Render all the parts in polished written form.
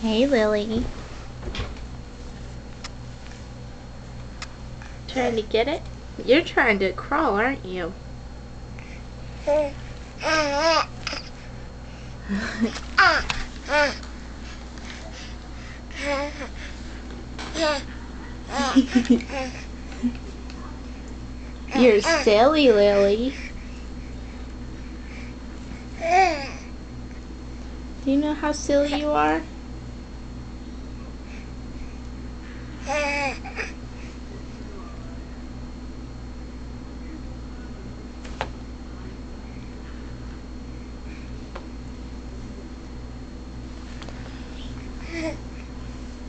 Hey, Lily. Trying to get it? You're trying to crawl, aren't you? You're silly, Lily. Do you know how silly you are?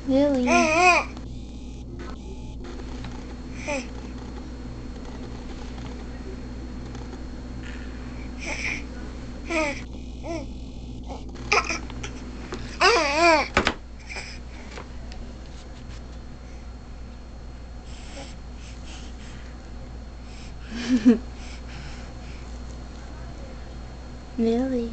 Lily. Lily.